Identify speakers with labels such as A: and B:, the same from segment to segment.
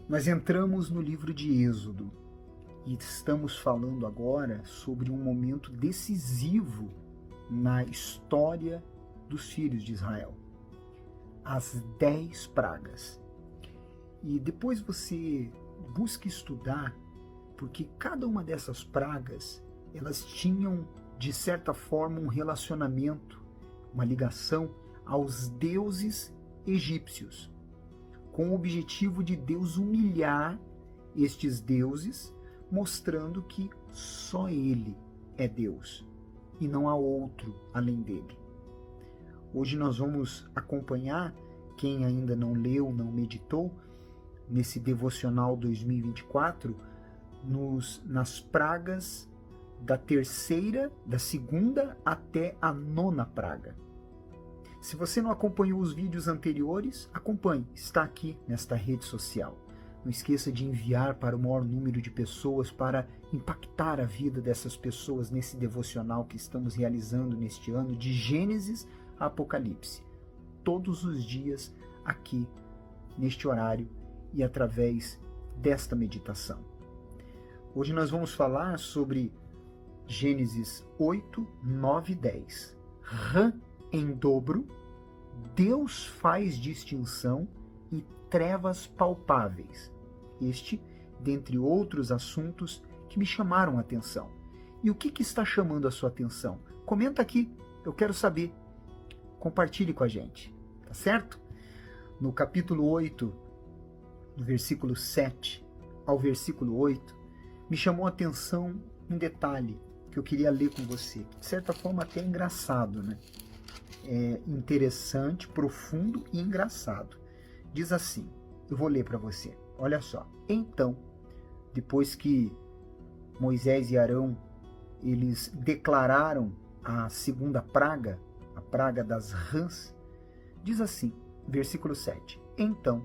A: Nós entramos no livro de Êxodo e estamos falando agora sobre um momento decisivo na história dos filhos de Israel. As 10 pragas. E depois você busca estudar, porque cada uma dessas pragas, elas tinham, de certa forma, um relacionamento, uma ligação aos deuses egípcios, com o objetivo de Deus humilhar estes deuses, mostrando que só Ele é Deus e não há outro além dele. Hoje nós vamos acompanhar, quem ainda não leu, não meditou, nesse Devocional 2024, nas pragas da segunda até a 9ª praga. Se você não acompanhou os vídeos anteriores, acompanhe, está aqui nesta rede social. Não esqueça de enviar para o maior número de pessoas para impactar a vida dessas pessoas nesse devocional que estamos realizando neste ano, de Gênesis a Apocalipse. Todos os dias aqui, neste horário e através desta meditação. Hoje nós vamos falar sobre Gênesis 8, 9 e 10. Rã em dobro, Deus faz distinção e trevas palpáveis. Este, dentre outros assuntos que me chamaram a atenção. E o que está chamando a sua atenção? Comenta aqui, eu quero saber. Compartilhe com a gente, tá certo? No capítulo 8, do versículo 7 ao versículo 8, me chamou a atenção um detalhe que eu queria ler com você. De certa forma até engraçado, né? É interessante, profundo e engraçado. Diz assim, eu vou ler para você. Olha só. Então, depois que Moisés e Arão, eles declararam a segunda praga, a praga das rãs, diz assim, versículo 7. Então,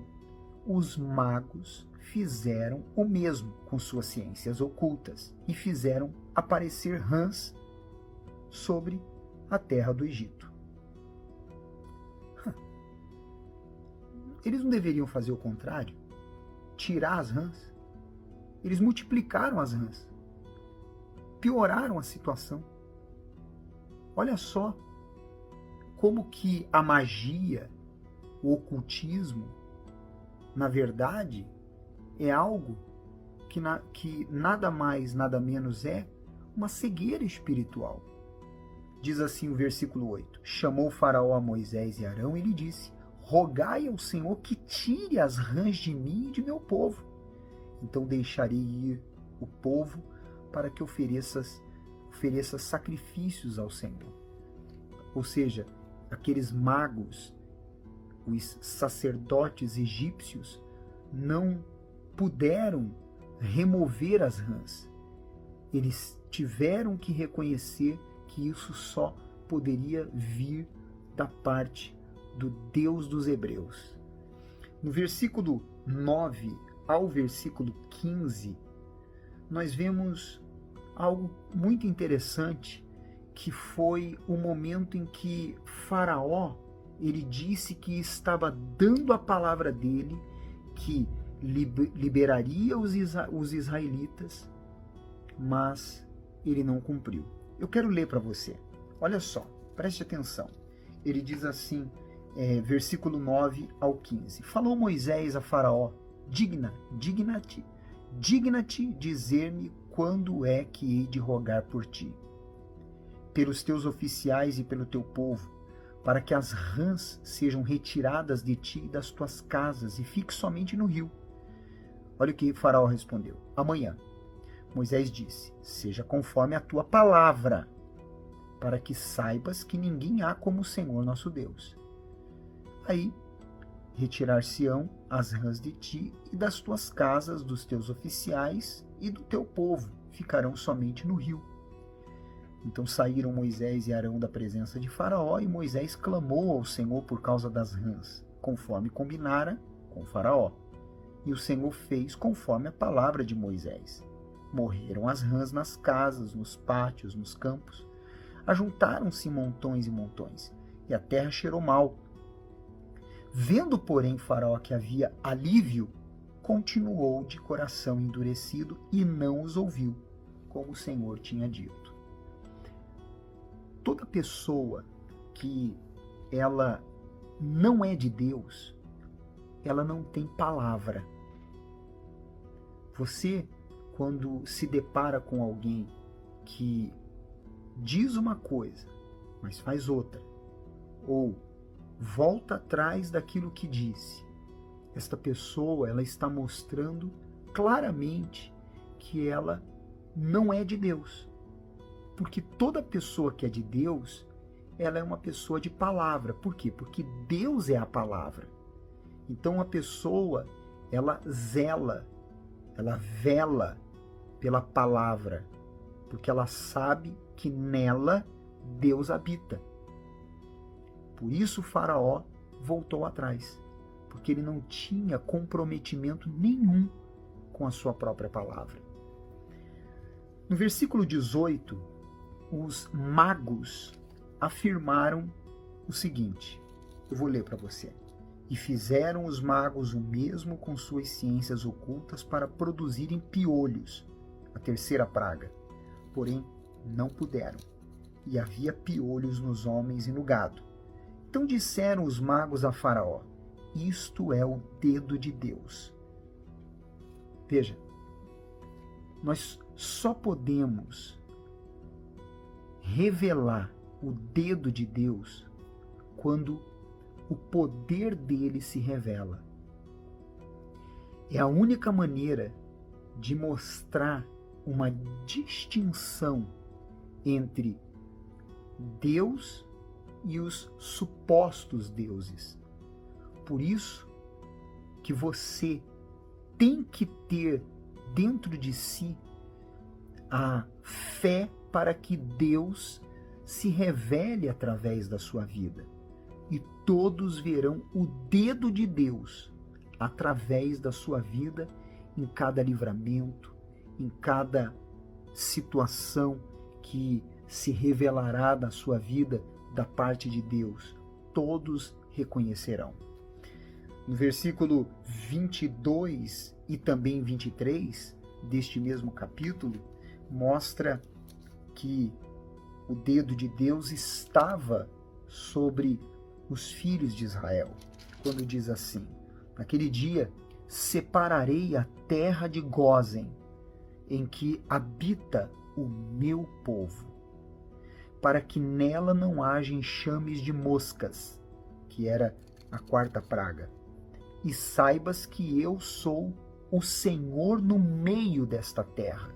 A: os magos fizeram o mesmo com suas ciências ocultas e fizeram aparecer rãs sobre a terra do Egito. Eles não deveriam fazer o contrário? Tirar as rãs? Eles multiplicaram as rãs. Pioraram a situação. Olha só como que a magia, o ocultismo, na verdade, é algo que nada mais, nada menos é uma cegueira espiritual. Diz assim o versículo 8. Chamou o faraó a Moisés e Arão e lhe disse, rogai ao Senhor que tire as rãs de mim e de meu povo. Então deixarei ir o povo para que ofereça sacrifícios ao Senhor. Ou seja, aqueles magos, os sacerdotes egípcios, não puderam remover as rãs. Eles tiveram que reconhecer que isso só poderia vir da parte do Deus dos Hebreus. No versículo 9 ao versículo 15, nós vemos algo muito interessante, que foi o momento em que Faraó, ele disse que estava dando a palavra dele, que liberaria os israelitas, mas ele não cumpriu. Eu quero ler para você. Olha só, preste atenção. Ele diz assim, versículo 9 ao 15. Falou Moisés a Faraó, digna-te dizer-me quando é que hei de rogar por ti, pelos teus oficiais e pelo teu povo, para que as rãs sejam retiradas de ti e das tuas casas e fique somente no rio. Olha o que Faraó respondeu. Amanhã. Moisés disse, seja conforme a tua palavra, para que saibas que ninguém há como o Senhor nosso Deus. Aí retirar-se-ão as rãs de ti e das tuas casas, dos teus oficiais e do teu povo, ficarão somente no rio. Então saíram Moisés e Arão da presença de Faraó, e Moisés clamou ao Senhor por causa das rãs, conforme combinara com Faraó. E o Senhor fez conforme a palavra de Moisés. Morreram as rãs nas casas, nos pátios, nos campos. Ajuntaram-se montões e montões, e a terra cheirou mal. Vendo, porém, Faraó que havia alívio, continuou de coração endurecido e não os ouviu, como o Senhor tinha dito. Toda pessoa que ela não é de Deus, ela não tem palavra. Você, quando se depara com alguém que diz uma coisa, mas faz outra, ou volta atrás daquilo que disse, esta pessoa, ela está mostrando claramente que ela não é de Deus. Porque toda pessoa que é de Deus, ela é uma pessoa de palavra. Por quê? Porque Deus é a palavra. Então a pessoa, ela zela, ela vela pela palavra, porque ela sabe que nela Deus habita. Por isso o Faraó voltou atrás, porque ele não tinha comprometimento nenhum com a sua própria palavra. No versículo 18, os magos afirmaram o seguinte, eu vou ler para você. E fizeram os magos o mesmo com suas ciências ocultas para produzirem piolhos, a terceira praga. Porém, não puderam, e havia piolhos nos homens e no gado. Então disseram os magos a Faraó, isto é o dedo de Deus. Veja, nós só podemos revelar o dedo de Deus quando o poder dele se revela. É a única maneira de mostrar uma distinção entre Deus e os supostos deuses. Por isso que você tem que ter dentro de si a fé para que Deus se revele através da sua vida. E todos verão o dedo de Deus através da sua vida, em cada livramento, em cada situação que se revelará da sua vida da parte de Deus. Todos reconhecerão. No versículo 22 e também 23 deste mesmo capítulo, mostra que o dedo de Deus estava sobre os filhos de Israel, quando diz assim, naquele dia separarei a terra de Gósen, em que habita o meu povo, para que nela não haja enxames de moscas, que era a quarta praga, e saibas que eu sou o Senhor no meio desta terra.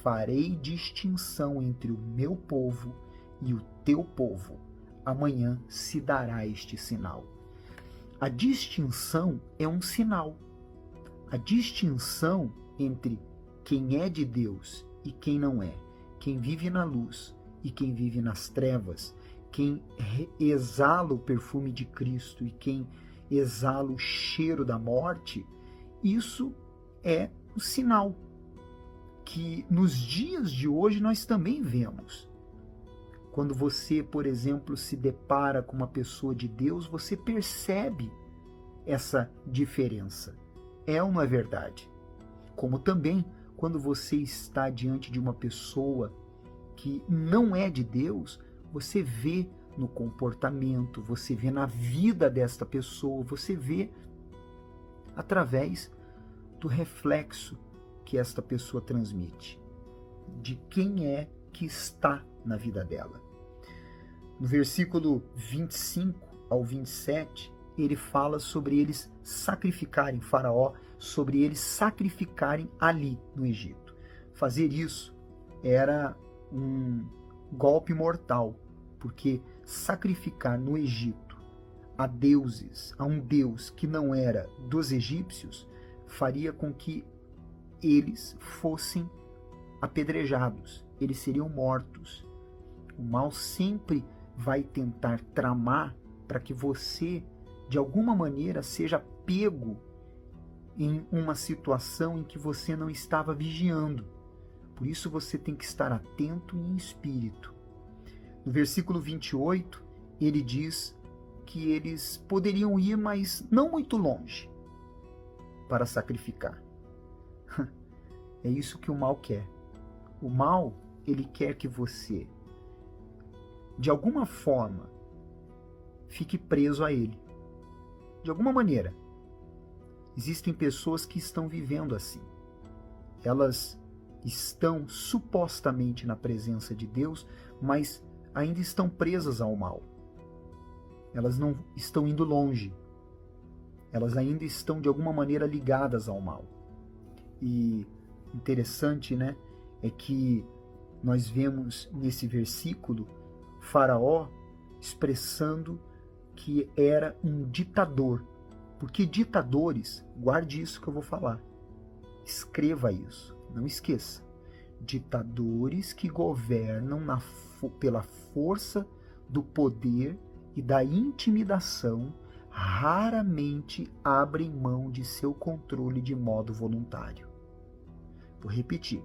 A: Farei distinção entre o meu povo e o teu povo. Amanhã se dará este sinal. A distinção é um sinal. A distinção entre quem é de Deus e quem não é, quem vive na luz e quem vive nas trevas, quem exala o perfume de Cristo e quem exala o cheiro da morte, isso é o sinal que nos dias de hoje nós também vemos. Quando você, por exemplo, se depara com uma pessoa de Deus, você percebe essa diferença. É ou não é verdade? Como também quando você está diante de uma pessoa que não é de Deus, você vê no comportamento, você vê na vida desta pessoa, você vê através do reflexo que esta pessoa transmite, de quem é que está na vida dela. No versículo 25 ao 27, ele fala sobre eles sacrificarem, Faraó, sobre eles sacrificarem ali no Egito. Fazer isso era um golpe mortal, porque sacrificar no Egito a deuses, a um deus que não era dos egípcios, faria com que eles fossem apedrejados, eles seriam mortos. O mal sempre vai tentar tramar para que você, de alguma maneira, seja pego em uma situação em que você não estava vigiando. Por isso você tem que estar atento e em espírito. No versículo 28, ele diz que eles poderiam ir, mas não muito longe. para sacrificar. É isso que o mal quer. O mal, ele quer que você, de alguma forma, fique preso a ele. De alguma maneira. Existem pessoas que estão vivendo assim. Elas estão supostamente na presença de Deus, mas ainda estão presas ao mal. Elas não estão indo longe. Elas ainda estão de alguma maneira ligadas ao mal. E interessante, né, é que nós vemos nesse versículo Faraó expressando que era um ditador. Porque ditadores, guarde isso que eu vou falar. Escreva isso, não esqueça. Ditadores que governam pela força do poder e da intimidação raramente abrem mão de seu controle de modo voluntário. Vou repetir.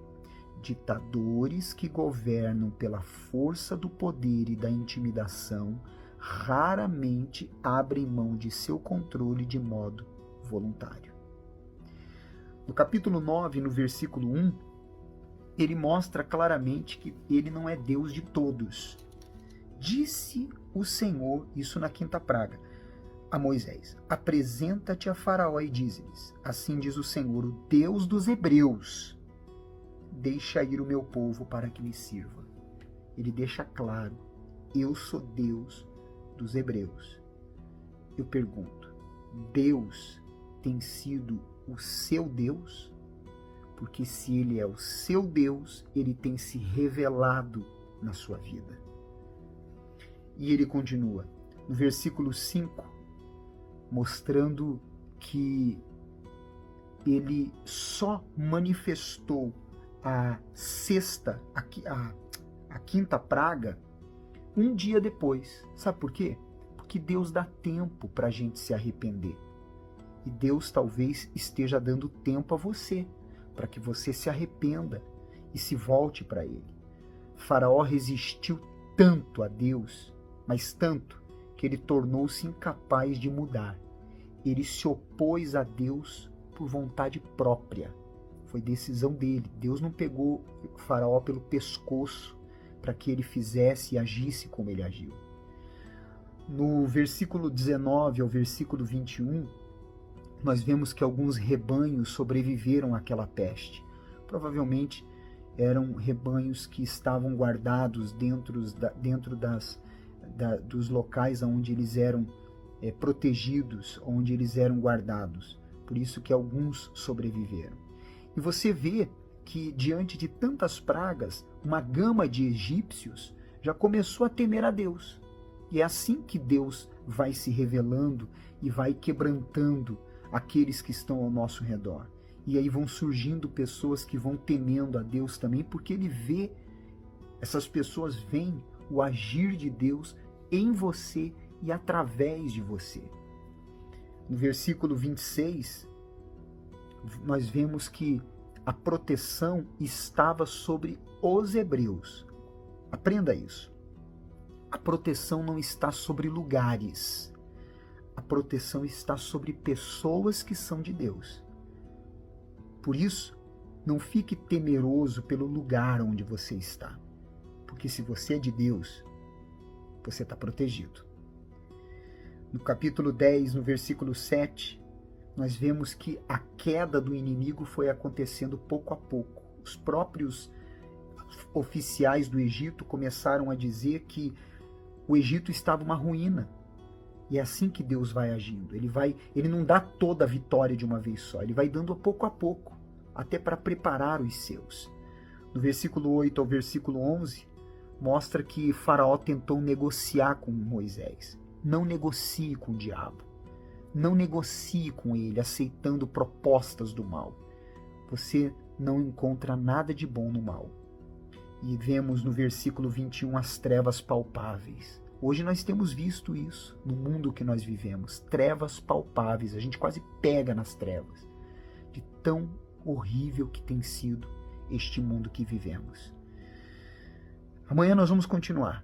A: Ditadores que governam pela força do poder e da intimidação raramente abrem mão de seu controle de modo voluntário. No capítulo 9, no versículo 1, ele mostra claramente que ele não é Deus de todos. Disse o Senhor, isso na quinta praga, a Moisés: apresenta-te a Faraó e dize-lhes: assim diz o Senhor, o Deus dos hebreus, deixa ir o meu povo para que me sirva. Ele deixa claro, eu sou Deus dos hebreus. Eu pergunto, Deus tem sido o seu Deus? Porque se ele é o seu Deus, ele tem se revelado na sua vida. E ele continua, no versículo 5, mostrando que ele só manifestou a quinta praga um dia depois. Sabe por quê? Porque Deus dá tempo para a gente se arrepender. E Deus talvez esteja dando tempo a você, para que você se arrependa e se volte para Ele. Faraó resistiu tanto a Deus, mas tanto, que ele tornou-se incapaz de mudar. Ele se opôs a Deus por vontade própria. Foi decisão dele. Deus não pegou Faraó pelo pescoço para que ele fizesse e agisse como ele agiu. No versículo 19 ao versículo 21, nós vemos que alguns rebanhos sobreviveram àquela peste. Provavelmente eram rebanhos que estavam guardados dentro dos locais onde eles eram protegidos, onde eles eram guardados. Por isso que alguns sobreviveram. E você vê que diante de tantas pragas, uma gama de egípcios já começou a temer a Deus. E é assim que Deus vai se revelando e vai quebrantando aqueles que estão ao nosso redor. E aí vão surgindo pessoas que vão temendo a Deus também, porque ele vê, essas pessoas veem o agir de Deus em você e através de você. No versículo 26, nós vemos que a proteção estava sobre os hebreus. Aprenda isso. A proteção não está sobre lugares. A proteção está sobre pessoas que são de Deus. Por isso, não fique temeroso pelo lugar onde você está. Porque se você é de Deus, você está protegido. No capítulo 10, no versículo 7, nós vemos que a queda do inimigo foi acontecendo pouco a pouco. Os próprios oficiais do Egito começaram a dizer que o Egito estava uma ruína. E é assim que Deus vai agindo. Ele não dá toda a vitória de uma vez só. Ele vai dando pouco a pouco, até para preparar os seus. No versículo 8 ao versículo 11, mostra que Faraó tentou negociar com Moisés. Não negocie com o diabo. Não negocie com ele, aceitando propostas do mal. Você não encontra nada de bom no mal. E vemos no versículo 21 as trevas palpáveis. Hoje nós temos visto isso no mundo que nós vivemos. Trevas palpáveis. A gente quase pega nas trevas. De tão horrível que tem sido este mundo que vivemos. Amanhã nós vamos continuar.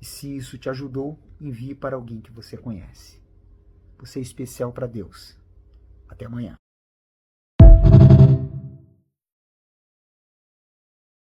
A: E se isso te ajudou, envie para alguém que você conhece. Você é especial para Deus. Até amanhã.